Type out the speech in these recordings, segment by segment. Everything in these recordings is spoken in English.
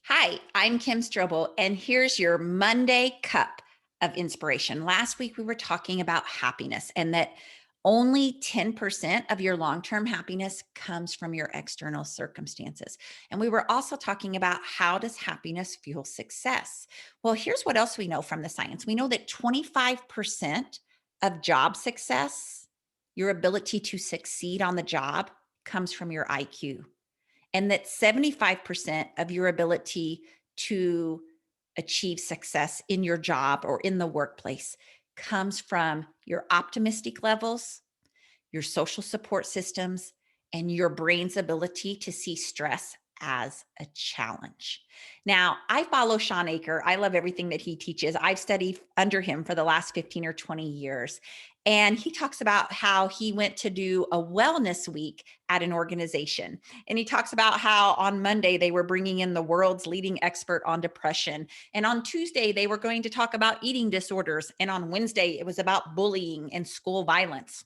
Hi, I'm Kim Strobel, and here's your Monday cup of inspiration. Last week, we were talking about happiness and that only 10% of your long term happiness comes from your external circumstances. And we were also talking about how does happiness fuel success? Well, here's what else we know from the science we know that 25% of job success, your ability to succeed on the job, comes from your IQ, and that 75% of your ability to achieve success in your job or in the workplace comes from your optimistic levels, your social support systems, and your brain's ability to see stress as a challenge. Now, I follow Sean Aker. I love everything that he teaches. I've studied under him for the last 15 or 20 years. And he talks about how he went to do a wellness week at an organization. And he talks about how on Monday they were bringing in the world's leading expert on depression. And on Tuesday, they were going to talk about eating disorders. And on Wednesday, it was about bullying and school violence.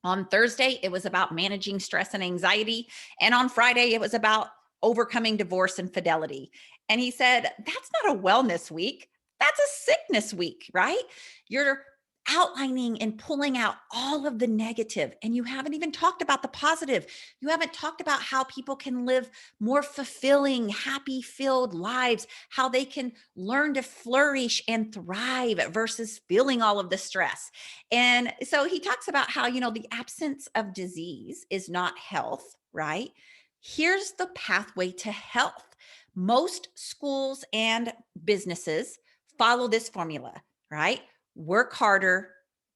On Thursday, it was about managing stress and anxiety. And on Friday, it was about overcoming divorce and fidelity. And he said, that's not a wellness week. That's a sickness week, right? You're outlining and pulling out all of the negative, and you haven't even talked about the positive. You haven't talked about how people can live more fulfilling, happy filled lives, how they can learn to flourish and thrive versus feeling all of the stress. And so he talks about how, the absence of disease is not health, right? Here's the pathway to health. Most schools and businesses follow this formula, right? Work harder,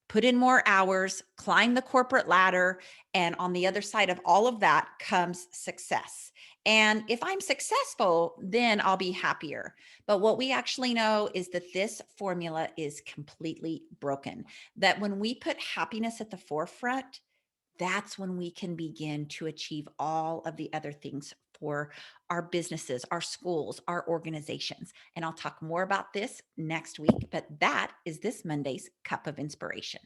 put in more hours, climb the corporate ladder. And on the other side of all of that comes success. And if I'm successful, then I'll be happier. But what we actually know is that this formula is completely broken. That when we put happiness at the forefront, that's when we can begin to achieve all of the other things for our businesses, our schools, our organizations. And I'll talk more about this next week, but that is this Monday's Cup of Inspiration.